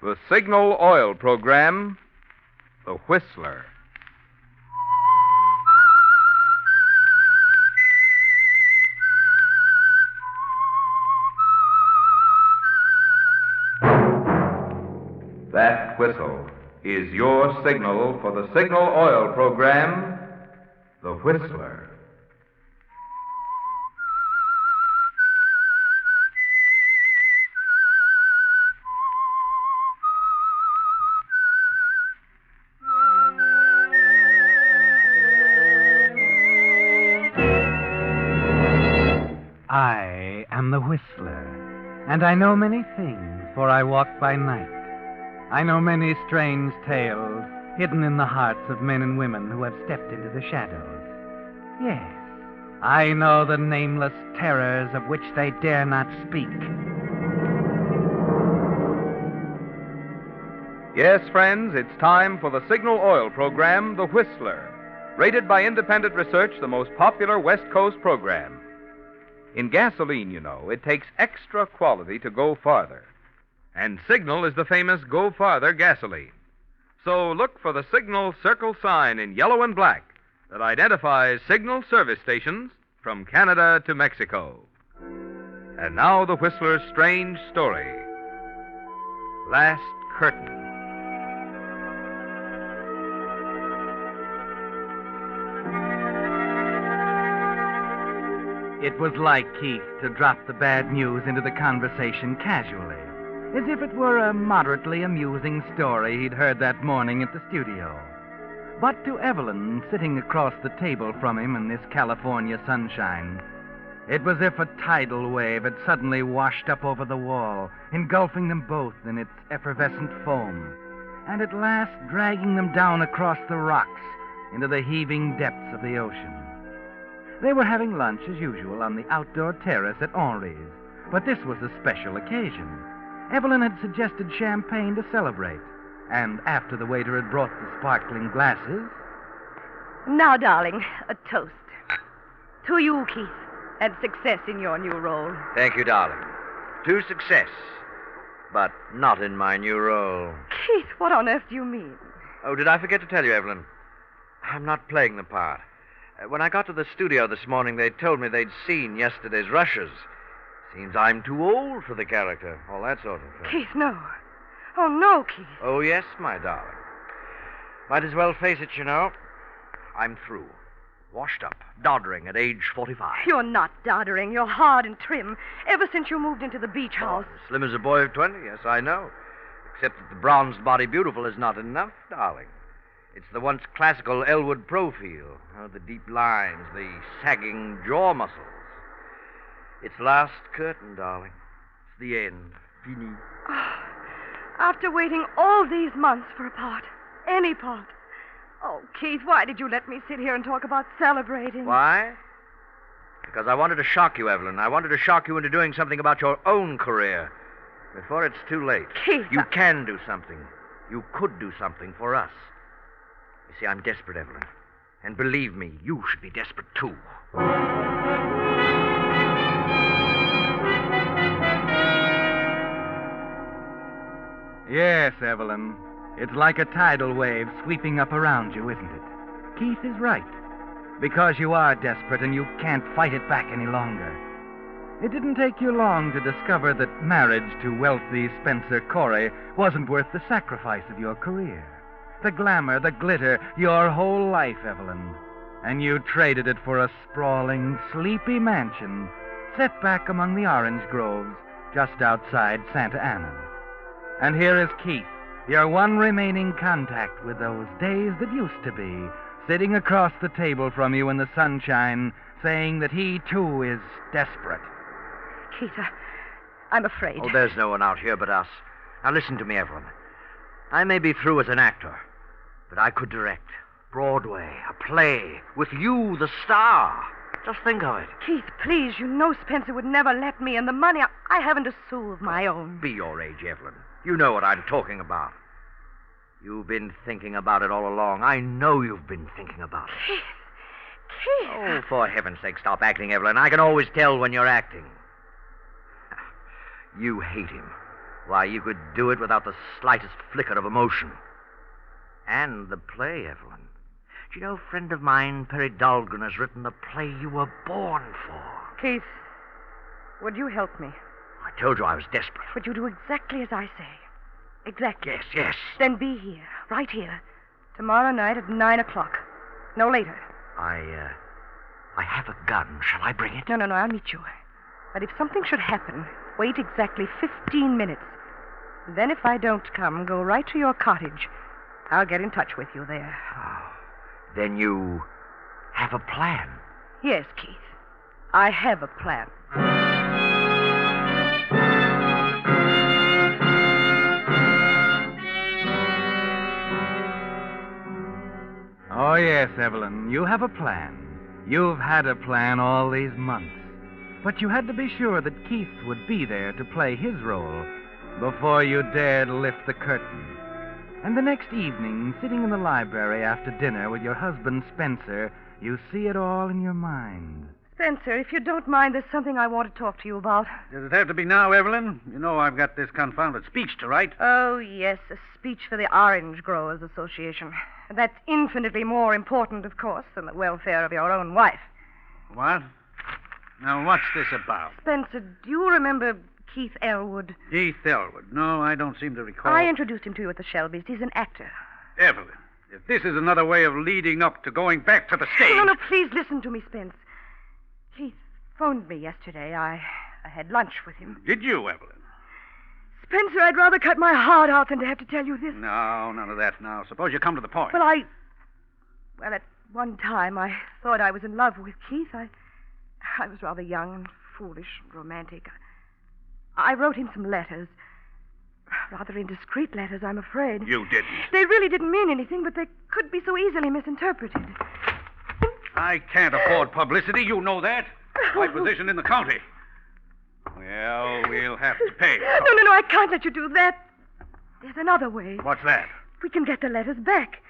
The Signal Oil Program, The Whistler. That whistle is your signal for the Signal Oil Program, The Whistler. I am the Whistler, and I know many things, for I walk by night. I know many strange tales hidden in the hearts of men and women who have stepped into the shadows. Yes, I know the nameless terrors of which they dare not speak. Yes, friends, it's time for the Signal Oil Program, The Whistler, rated by independent research the most popular West Coast program. In gasoline, you know, it takes extra quality to go farther. And Signal is the famous Go Farther gasoline. So look for the Signal circle sign in yellow and black that identifies Signal service stations from Canada to Mexico. And now the Whistler's strange story. Last Curtain. It was like Keith to drop the bad news into the conversation casually, as if it were a moderately amusing story he'd heard that morning at the studio. But to Evelyn, sitting across the table from him in this California sunshine, it was as if a tidal wave had suddenly washed up over the wall, engulfing them both in its effervescent foam, and at last dragging them down across the rocks into the heaving depths of the ocean. They were having lunch, as usual, on the outdoor terrace at Henri's, but this was a special occasion. Evelyn had suggested champagne to celebrate, and after the waiter had brought the sparkling glasses... Now, darling, a toast. To you, Keith, and success in your new role. Thank you, darling. To success, but not in my new role. Keith, what on earth do you mean? Oh, did I forget to tell you, Evelyn? I'm not playing the part. When I got to the studio this morning, they told me they'd seen yesterday's rushes. Seems I'm too old for the character, all that sort of thing. Keith, no. Oh, no, Keith. Oh, yes, my darling. Might as well face it, you know. I'm through. Washed up, doddering at age 45. You're not doddering. You're hard and trim. Ever since you moved into the beach house. Oh, slim as a boy of 20, yes, I know. Except that the bronzed body beautiful is not enough, darling. It's the once classical Elwood profile. Oh, the deep lines, the sagging jaw muscles. It's last curtain, darling. It's the end. Fini. Oh, after waiting all these months for a part. Any part. Oh, Keith, why did you let me sit here and talk about celebrating? Why? Because I wanted to shock you, Evelyn. I wanted to shock you into doing something about your own career. Before it's too late. Keith, You can do something. You could do something for us. You see, I'm desperate, Evelyn. And believe me, you should be desperate, too. Yes, Evelyn. It's like a tidal wave sweeping up around you, isn't it? Keith is right. Because you are desperate and you can't fight it back any longer. It didn't take you long to discover that marriage to wealthy Spencer Corey wasn't worth the sacrifice of your career. The glamour, the glitter, your whole life, Evelyn. And you traded it for a sprawling, sleepy mansion set back among the orange groves just outside Santa Ana. And here is Keith, your one remaining contact with those days that used to be, sitting across the table from you in the sunshine, saying that he, too, is desperate. Keith, I'm afraid. Oh, there's no one out here but us. Now, listen to me, Evelyn. I may be through as an actor, but I could direct Broadway, a play, with you, the star. Just think of it. Keith, please, you know Spencer would never let me, and the money, I haven't a sou of my own. Be your age, Evelyn. You know what I'm talking about. You've been thinking about it all along. I know you've been thinking about it. Keith. Oh, for heaven's sake, stop acting, Evelyn. I can always tell when you're acting. You hate him. Why, you could do it without the slightest flicker of emotion. And the play, Evelyn. Do you know, a friend of mine, Perry Dahlgren, has written the play you were born for. Keith, would you help me? I told you I was desperate. Would you do exactly as I say? Exactly. Yes. Then be here, right here, tomorrow night at 9 o'clock. No later. I have a gun. Shall I bring it? No, I'll meet you. But if something should happen, wait exactly 15 minutes. Then if I don't come, go right to your cottage. I'll get in touch with you there. Oh, then you have a plan? Yes, Keith. I have a plan. Oh, yes, Evelyn, you have a plan. You've had a plan all these months. But you had to be sure that Keith would be there to play his role before you dared lift the curtain. And the next evening, sitting in the library after dinner with your husband, Spencer, you see it all in your mind. Spencer, if you don't mind, there's something I want to talk to you about. Does it have to be now, Evelyn? You know I've got this confounded speech to write. Oh, yes, a speech for the Orange Growers Association. That's infinitely more important, of course, than the welfare of your own wife. What? Now, what's this about? Spencer, do you remember Keith Elwood? Keith Elwood. No, I don't seem to recall. I introduced him to you at the Shelbys. He's an actor. Evelyn, if this is another way of leading up to going back to the stage... No, please listen to me, Spence. Keith phoned me yesterday. I had lunch with him. Did you, Evelyn? Spencer, I'd rather cut my heart out than to have to tell you this. No, none of that now. Suppose you come to the point. Well, at one time, I thought I was in love with Keith. I was rather young and foolish and romantic. I wrote him some letters. Rather indiscreet letters, I'm afraid. You didn't. They really didn't mean anything, but they could be so easily misinterpreted. I can't afford publicity. You know that. My position in the county. Well, we'll have to pay. No, I can't let you do that. There's another way. What's that? We can get the letters back.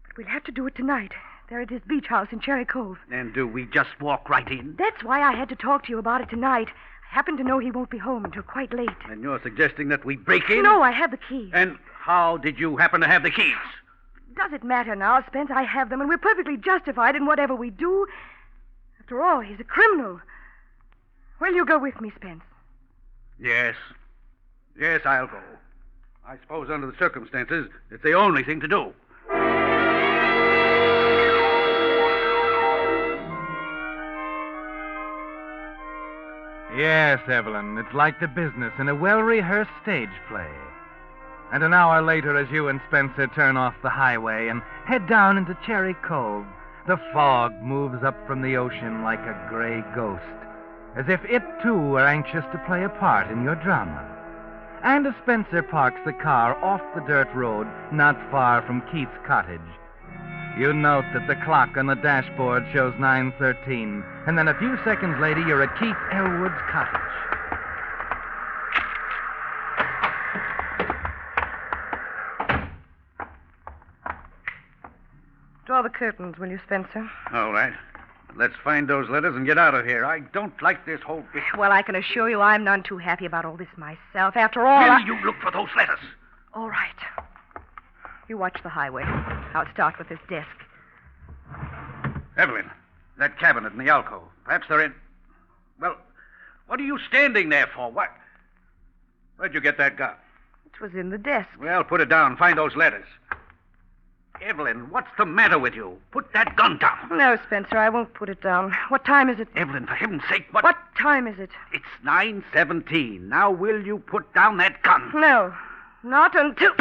But we'll have to do it tonight. They're at his beach house in Cherry Cove. And do we just walk right in? That's why I had to talk to you about it tonight. I happen to know he won't be home until quite late. And you're suggesting that we break in? No, I have the keys. And how did you happen to have the keys? Does it matter now, Spence? I have them, and we're perfectly justified in whatever we do. After all, he's a criminal. Will you go with me, Spence? Yes. Yes, I'll go. I suppose under the circumstances, it's the only thing to do. Yes, Evelyn, it's like the business in a well-rehearsed stage play. And an hour later, as you and Spencer turn off the highway and head down into Cherry Cove, the fog moves up from the ocean like a gray ghost, as if it, too, were anxious to play a part in your drama. And as Spencer parks the car off the dirt road not far from Keith's cottage, you note that the clock on the dashboard shows 9:13, and then a few seconds later, you're at Keith Elwood's cottage. Draw the curtains, will you, Spencer? All right. Let's find those letters and get out of here. I don't like this whole business. Well, I can assure you I'm none too happy about all this myself. After all, Will you look for those letters? All right. You watch the highway. I'll start with this desk. Evelyn, that cabinet in the alcove. Perhaps they're in... Well, what are you standing there for? What? Where'd you get that gun? It was in the desk. Well, put it down. Find those letters. Evelyn, what's the matter with you? Put that gun down. No, Spencer, I won't put it down. What time is it? Evelyn, for heaven's sake, What time is it? It's 9:17. Now, will you put down that gun? No, not until...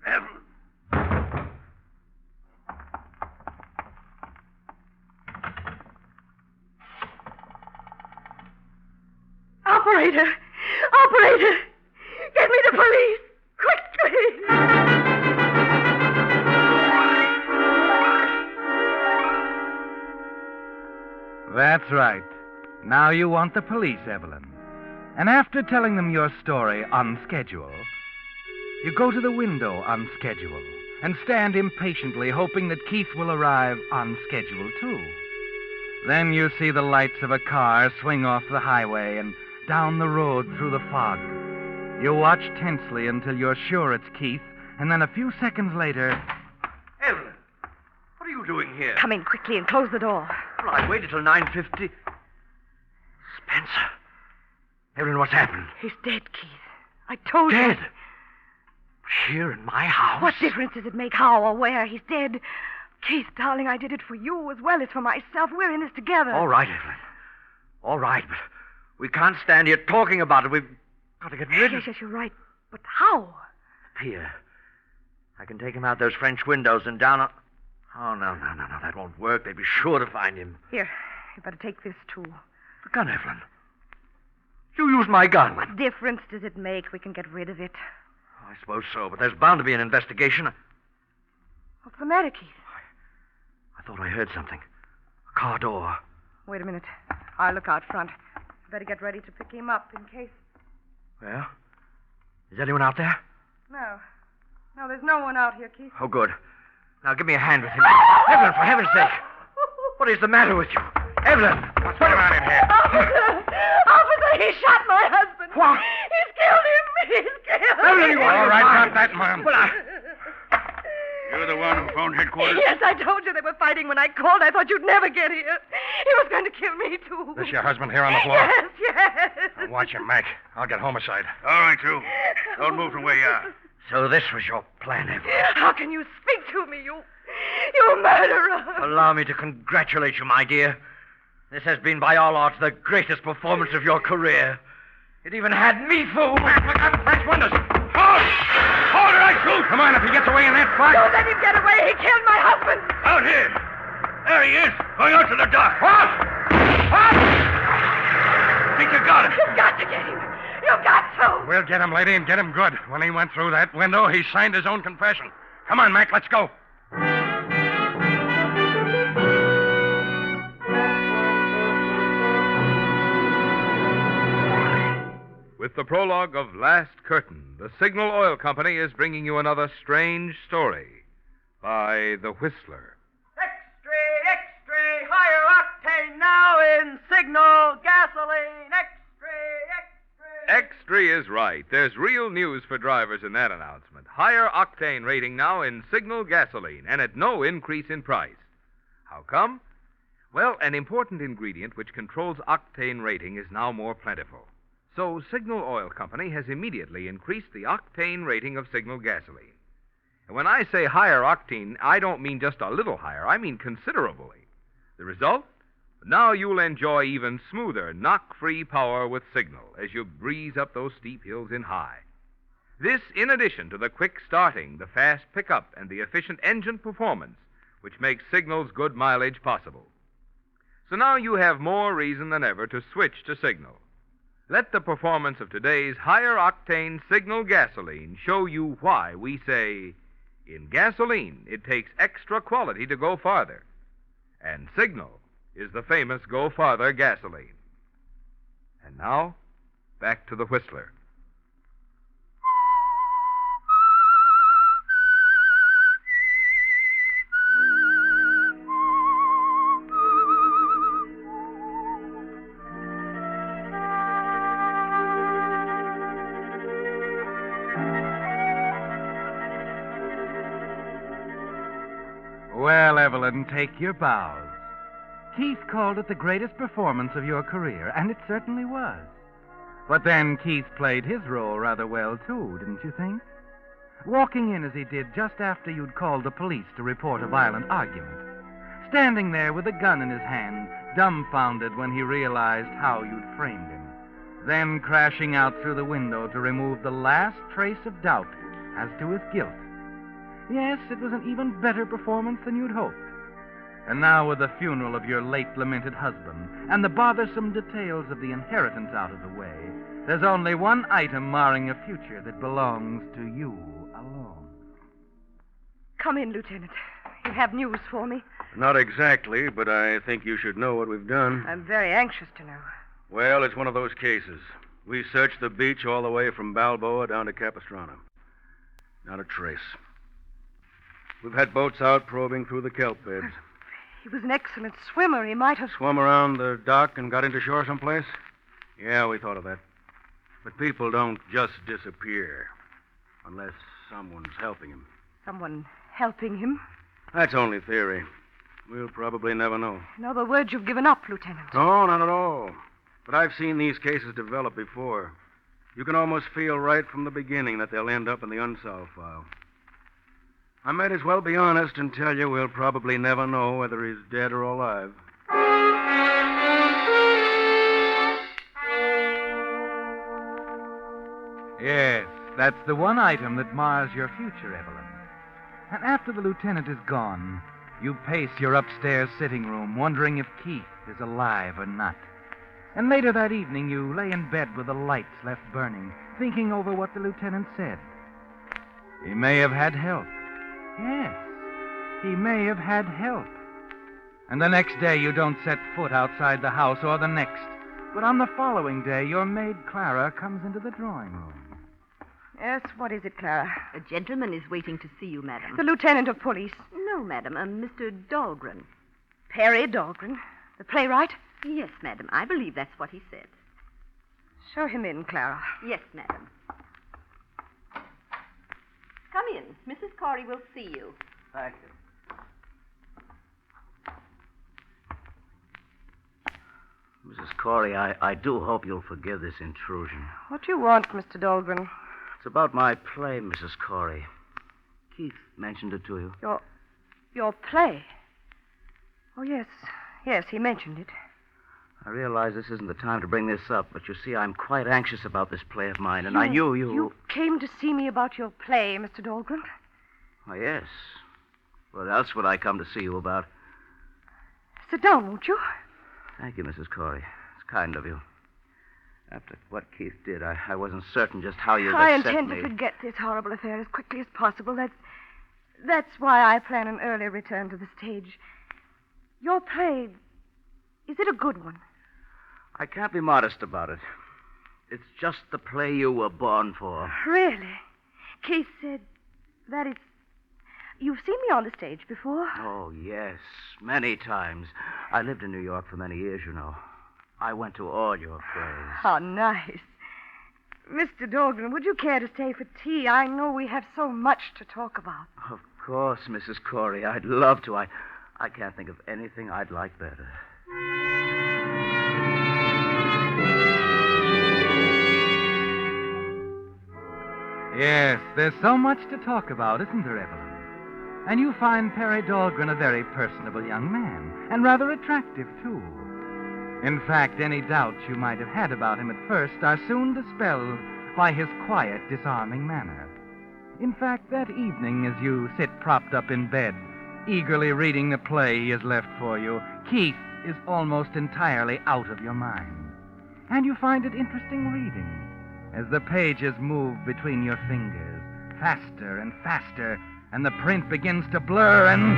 Evelyn. Operator! Operator! Get me the police! Quickly! That's right. Now you want the police, Evelyn. And after telling them your story on schedule, you go to the window on schedule and stand impatiently, hoping that Keith will arrive on schedule, too. Then you see the lights of a car swing off the highway and down the road through the fog, You watch tensely until you're sure it's Keith, and then a few seconds later... Evelyn, what are you doing here? Come in quickly and close the door. Well, I waited till 9:50. Spencer. Evelyn, what's happened? He's dead, Keith. I told you. Dead? Here in my house? What difference does it make how or where? He's dead. Keith, darling, I did it for you as well as for myself. We're in this together. All right, Evelyn. All right, but we can't stand here talking about it. We've got to get rid of... Yes, you're right. But how? Pier. I can take him out those French windows and down on... Oh, no. That won't work. They'd be sure to find him. Here, you better take this, too. The gun, Evelyn. You used my gun. What difference does it make? We can get rid of it. I suppose so, but there's bound to be an investigation. What's the matter, Keith? I thought I heard something. A car door. Wait a minute. I'll look out front. Better get ready to pick him up in case... Well, is anyone out there? No, there's no one out here, Keith. Oh, good. Now give me a hand with him. Evelyn, for heaven's sake. What is the matter with you? Evelyn, what's going on in here? Officer, he shot my husband. What? He's killed him. He's killed him. Evelyn, you All right, drop that, Mom. Well, You're the one who phoned headquarters? Yes, I told you they were fighting when I called. I thought you'd never get here. He was going to kill me, too. This your husband here on the floor? Yes. Now watch him, Mac. I'll get homicide. All right, you. Don't move from where you are. So this was your plan, Evelyn. How can you speak to me, you murderer? Allow me to congratulate you, my dear. This has been, by all odds, the greatest performance of your career. It even had me fooled. Mac, look out the French windows. Hold! Hold or I shoot! Come on, if he gets away in that fight. Don't let him get away. He killed my husband. Out here. There he is. Going out to the dock. What? Think you got him? You've got to get him. You've got to. We'll get him, lady, and get him good. When he went through that window, he signed his own confession. Come on, Mac, let's go. With the prologue of Last Curtain, the Signal Oil Company is bringing you another strange story by The Whistler. Extra, higher octane now in Signal gasoline. Extra. Extra is right. There's real news for drivers in that announcement. Higher octane rating now in Signal gasoline, and at no increase in price. How come? Well, an important ingredient which controls octane rating is now more plentiful. So Signal Oil Company has immediately increased the octane rating of Signal gasoline. And when I say higher octane, I don't mean just a little higher. I mean considerably. The result? Now you'll enjoy even smoother, knock-free power with Signal as you breeze up those steep hills in high. This in addition to the quick starting, the fast pickup, and the efficient engine performance, which makes Signal's good mileage possible. So now you have more reason than ever to switch to Signal. Let the performance of today's higher octane Signal gasoline show you why we say, in gasoline, it takes extra quality to go farther. And Signal is the famous Go Farther gasoline. And now, back to the Whistler. Well, Evelyn, take your bows. Keith called it the greatest performance of your career, and it certainly was. But then Keith played his role rather well, too, didn't you think? Walking in as he did just after you'd called the police to report a violent argument. Standing there with a gun in his hand, dumbfounded when he realized how you'd framed him. Then crashing out through the window to remove the last trace of doubt as to his guilt. Yes, it was an even better performance than you'd hoped. And now with the funeral of your late lamented husband and the bothersome details of the inheritance out of the way, there's only one item marring a future that belongs to you alone. Come in, Lieutenant. You have news for me. Not exactly, but I think you should know what we've done. I'm very anxious to know. Well, it's one of those cases. We searched the beach all the way from Balboa down to Capistrano. Not a trace. We've had boats out probing through the kelp beds. He was an excellent swimmer. He might have... Swum around the dock and got into shore someplace? Yeah, we thought of that. But people don't just disappear unless someone's helping him. Someone helping him? That's only theory. We'll probably never know. In other words, you've given up, Lieutenant. No, not at all. But I've seen these cases develop before. You can almost feel right from the beginning that they'll end up in the unsolved file. I might as well be honest and tell you we'll probably never know whether he's dead or alive. Yes, that's the one item that mars your future, Evelyn. And after the lieutenant is gone, you pace your upstairs sitting room, wondering if Keith is alive or not. And later that evening, you lay in bed with the lights left burning, thinking over what the lieutenant said. He may have had help. Yes, he may have had help. And the next day, you don't set foot outside the house, or the next. But on the following day, your maid Clara comes into the drawing room. Yes, what is it, Clara? A gentleman is waiting to see you, madam. The lieutenant of police. No, madam, Mr. Dahlgren. Perry Dahlgren, the playwright? Yes, madam, I believe that's what he said. Show him in, Clara. Yes, madam. Come in. Mrs. Corey will see you. Thank you. Mrs. Corey, I do hope you'll forgive this intrusion. What do you want, Mr. Dahlgren? It's about my play, Mrs. Corey. Keith mentioned it to you. Your play? Oh, yes. Yes, he mentioned it. I realize this isn't the time to bring this up, but you see, I'm quite anxious about this play of mine, and I knew you... You came to see me about your play, Mr. Dahlgren? Oh, yes. What else would I come to see you about? Sit down, won't you? Thank you, Mrs. Corey. It's kind of you. After what Keith did, I wasn't certain just how you'd I accept intend me. to forget this horrible affair as quickly as possible. That's why I plan an early return to the stage. Your play, is it a good one? I can't be modest about it. It's just the play you were born for. Really? Keith said that it's... You've seen me on the stage before? Oh, yes, many times. I lived in New York for many years, you know. I went to all your plays. How nice. Mr. Dahlgren, would you care to stay for tea? I know we have so much to talk about. Of course, Mrs. Corey. I'd love to. I can't think of anything I'd like better. Yes, there's so much to talk about, isn't there, Evelyn? And you find Perry Dahlgren a very personable young man, and rather attractive, too. In fact, any doubts you might have had about him at first are soon dispelled by his quiet, disarming manner. In fact, that evening, as you sit propped up in bed, eagerly reading the play he has left for you, Keith is almost entirely out of your mind. And you find it interesting reading, as the pages move between your fingers, faster and faster, and the print begins to blur and...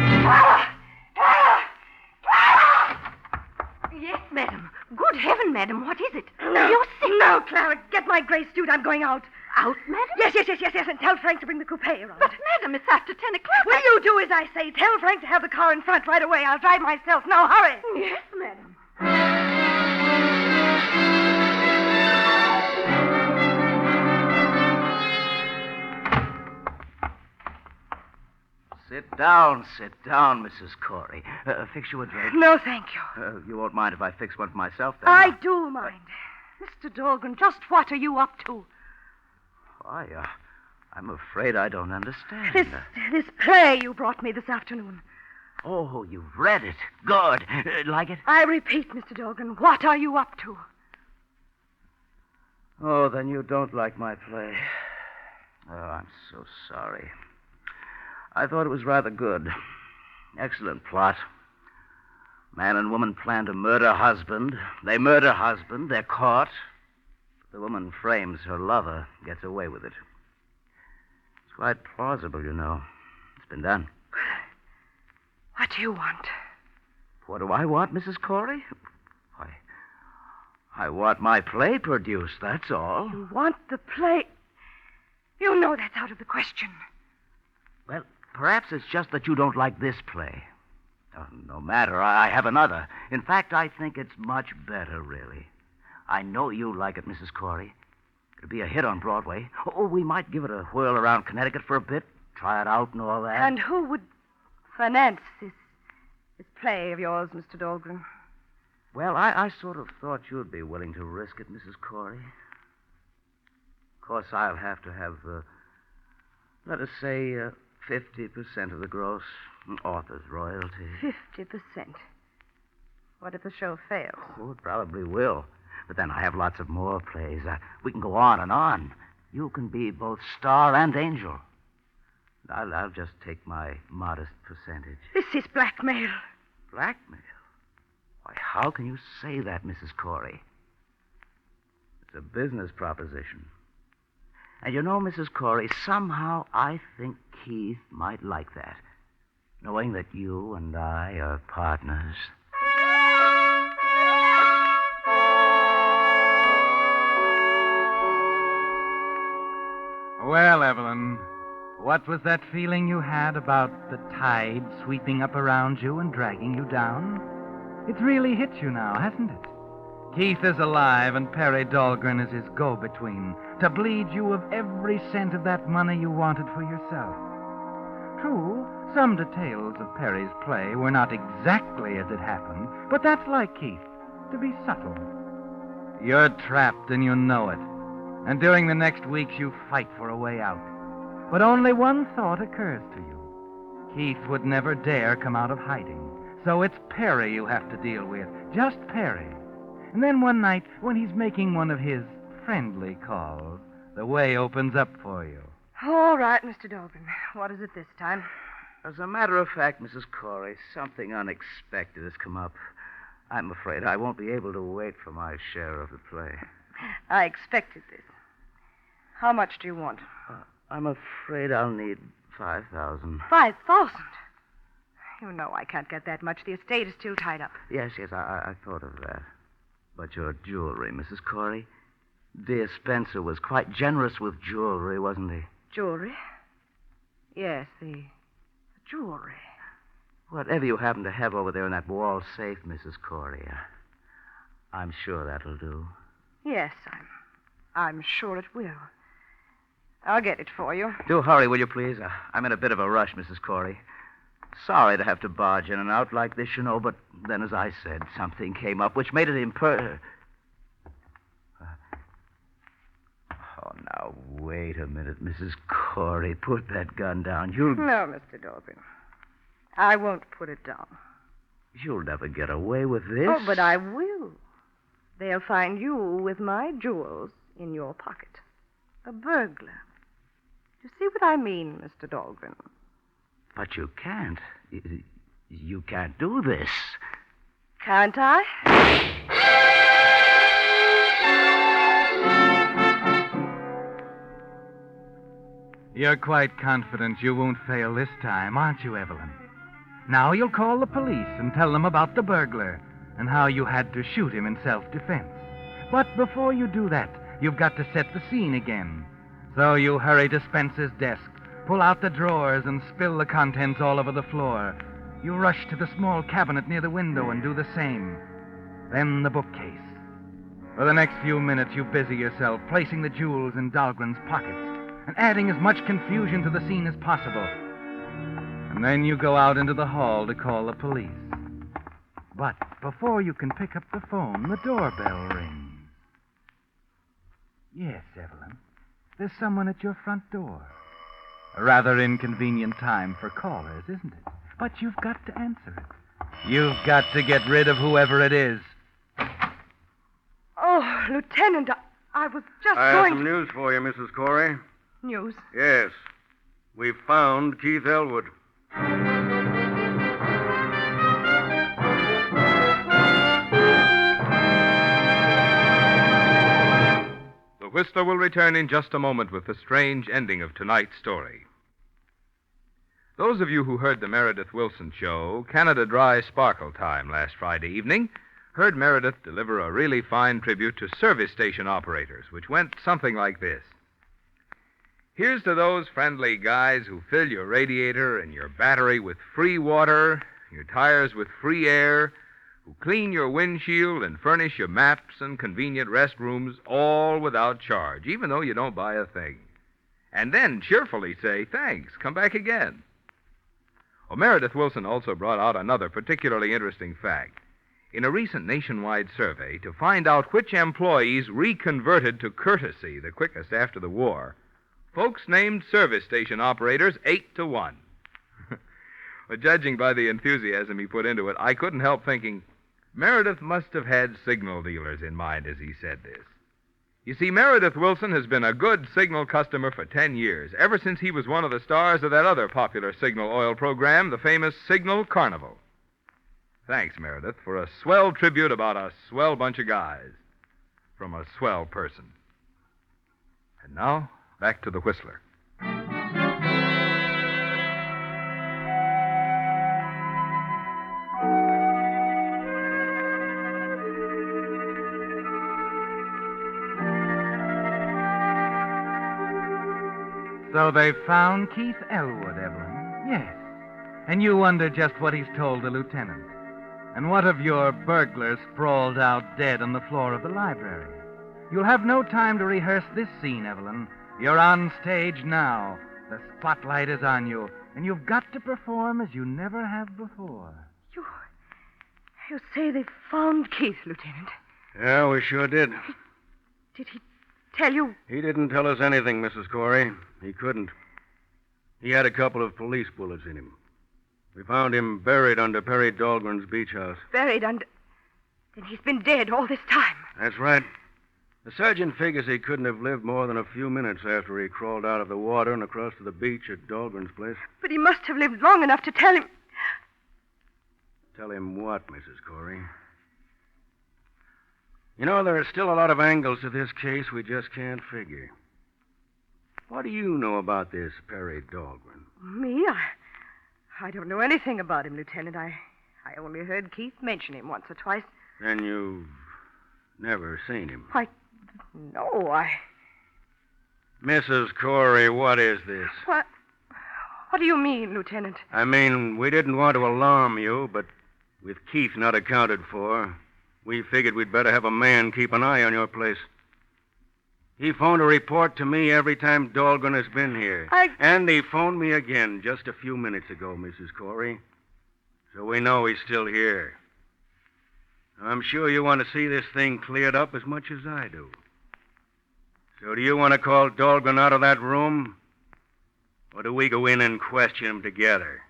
Yes, madam. Good heaven, madam, what is it? No. You're sick. No, Clara, get my gray suit. I'm going out. Out, madam? Yes, and tell Frank to bring the coupe around. But, madam, it's after 10 o'clock. Will you do as I say? Tell Frank to have the car in front right away. I'll drive myself. Now, hurry. Yes, madam. Sit down, Mrs. Corey. Fix you a drink. No, thank you. You won't mind if I fix one for myself, then? I do mind. Mr. Dahlgren, just what are you up to? I'm afraid I don't understand. This play you brought me this afternoon. Oh, you've read it. Good. Like it? I repeat, Mr. Dahlgren, what are you up to? Oh, then you don't like my play. Oh, I'm so sorry. I thought it was rather good. Excellent plot. Man and woman plan to murder husband. They murder husband. They're caught. The woman frames her lover, gets away with it. It's quite plausible, you know. It's been done. What do you want? What do I want, Mrs. Corey? I want my play produced, that's all. You want the play? You know that's out of the question. Well, perhaps it's just that you don't like this play. Oh, no matter, I have another. In fact, I think it's much better, really. I know you like it, Mrs. Corey. It'd be a hit on Broadway. Oh, we might give it a whirl around Connecticut for a bit, try it out and all that. And who would finance this play of yours, Mr. Dahlgren? Well, I sort of thought you'd be willing to risk it, Mrs. Corey. Of course, I'll have to have, let us say, 50% of the gross author's royalty. 50%. What if the show fails? Oh, it probably will. But then I have lots of more plays. We can go on and on. You can be both star and angel. I'll just take my modest percentage. This is blackmail. Blackmail? Why, how can you say that, Mrs. Corey? It's a business proposition. And you know, Mrs. Corey, somehow I think Keith might like that, knowing that you and I are partners. Well, Evelyn, what was that feeling you had about the tide sweeping up around you and dragging you down? It's really hit you now, hasn't it? Keith is alive, and Perry Dahlgren is his go-between to bleed you of every cent of that money you wanted for yourself. True, some details of Perry's play were not exactly as it happened, but that's like Keith, to be subtle. You're trapped, and you know it. And during the next weeks, you fight for a way out. But only one thought occurs to you. Keith would never dare come out of hiding. So it's Perry you have to deal with, just Perry. And then one night, when he's making one of his friendly calls, the way opens up for you. All right, Mr. Dahlgren. What is it this time? As a matter of fact, Mrs. Corey, something unexpected has come up. I'm afraid I won't be able to wait for my share of the play. I expected this. How much do you want? I'm afraid I'll need 5,000. 5,000? You know I can't get that much. The estate is still tied up. Yes, I thought of that. But your jewelry, Mrs. Corey. Dear Spencer was quite generous with jewelry, wasn't he? Jewelry? Yes, the jewelry. Whatever you happen to have over there in that wall safe, Mrs. Corey, I'm sure that'll do. Yes, I'm sure it will. I'll get it for you. Do hurry, will you, please? I'm in a bit of a rush, Mrs. Corey. Sorry to have to barge in and out like this, you know, but then, as I said, something came up which made it Oh, now, wait a minute, Mrs. Corey. Put that gun down. No, Mr. Dahlgren. I won't put it down. You'll never get away with this. Oh, but I will. They'll find you with my jewels in your pocket. A burglar. You see what I mean, Mr. Dahlgren? But you can't. You can't do this. Can't I? You're quite confident you won't fail this time, aren't you, Evelyn? Now you'll call the police and tell them about the burglar and how you had to shoot him in self-defense. But before you do that, you've got to set the scene again. So you hurry to Spencer's desk, pull out the drawers, and spill the contents all over the floor. You rush to the small cabinet near the window and do the same. Then the bookcase. For the next few minutes, you busy yourself placing the jewels in Dahlgren's pockets and adding as much confusion to the scene as possible. And then you go out into the hall to call the police. But before you can pick up the phone, the doorbell rings. Yes, Evelyn. There's someone at your front door. A rather inconvenient time for callers, isn't it? But you've got to answer it. You've got to get rid of whoever it is. Oh, Lieutenant, I was just I going... have some news for you, Mrs. Corey. News? Yes. We've found Keith Elwood. The Whistler will return in just a moment with the strange ending of tonight's story. Those of you who heard the Meredith Wilson show, Canada Dry Sparkle Time, last Friday evening, heard Meredith deliver a really fine tribute to service station operators, which went something like this. Here's to those friendly guys who fill your radiator and your battery with free water, your tires with free air, who clean your windshield and furnish your maps and convenient restrooms, all without charge, even though you don't buy a thing. And then cheerfully say, thanks, come back again. Well, Meredith Wilson also brought out another particularly interesting fact. In a recent nationwide survey to find out which employees reconverted to courtesy the quickest after the war, folks named service station operators 8-1. But judging by the enthusiasm he put into it, I couldn't help thinking, Meredith must have had signal dealers in mind as he said this. You see, Meredith Wilson has been a good Signal customer for 10 years, ever since he was one of the stars of that other popular Signal oil program, the famous Signal Carnival. Thanks, Meredith, for a swell tribute about a swell bunch of guys from a swell person. And now, back to the Whistler. So they found Keith Elwood, Evelyn. Yes. And you wonder just what he's told the lieutenant. And what of your burglars sprawled out dead on the floor of the library? You'll have no time to rehearse this scene, Evelyn. You're on stage now. The spotlight is on you, and you've got to perform as you never have before. You say they found Keith, Lieutenant? Yeah, we sure did. Did he tell you? He didn't tell us anything, Mrs. Corey. He couldn't. He had a couple of police bullets in him. We found him buried under Perry Dahlgren's beach house. Buried under... Then he's been dead all this time. That's right. The sergeant figures he couldn't have lived more than a few minutes after he crawled out of the water and across to the beach at Dahlgren's place. But he must have lived long enough to tell him... Tell him what, Mrs. Corey? You know, there are still a lot of angles to this case we just can't figure. What do you know about this Perry Dahlgren? Me? I don't know anything about him, Lieutenant. I only heard Keith mention him once or twice. Then you've never seen him? No, Mrs. Corey, what is this? What do you mean, Lieutenant? I mean, we didn't want to alarm you, but with Keith not accounted for, we figured we'd better have a man keep an eye on your place. He phoned a report to me every time Dahlgren has been here. And he phoned me again just a few minutes ago, Mrs. Corey. So we know he's still here. I'm sure you want to see this thing cleared up as much as I do. So do you want to call Dahlgren out of that room? Or do we go in and question him together?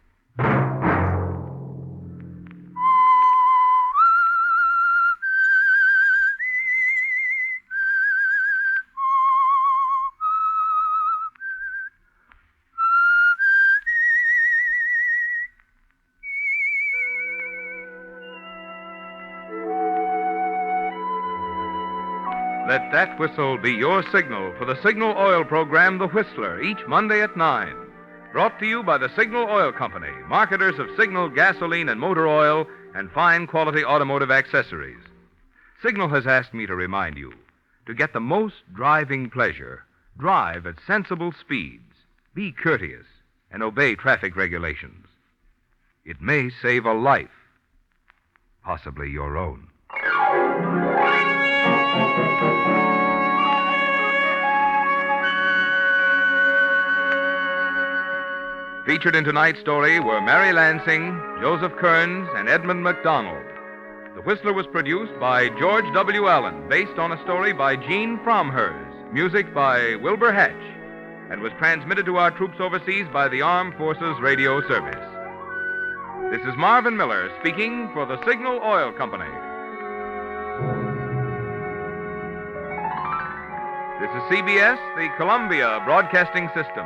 Let that whistle be your signal for the Signal Oil program, The Whistler, each Monday at 9. Brought to you by the Signal Oil Company, marketers of Signal gasoline and motor oil and fine quality automotive accessories. Signal has asked me to remind you, to get the most driving pleasure, drive at sensible speeds, be courteous, and obey traffic regulations. It may save a life, possibly your own. Featured in tonight's story were Mary Lansing, Joseph Kearns, and Edmund MacDonald. The Whistler was produced by George W. Allen, based on a story by Gene Fromhurst, music by Wilbur Hatch, and was transmitted to our troops overseas by the Armed Forces Radio Service. This is Marvin Miller speaking for the Signal Oil Company. This is CBS, the Columbia Broadcasting System.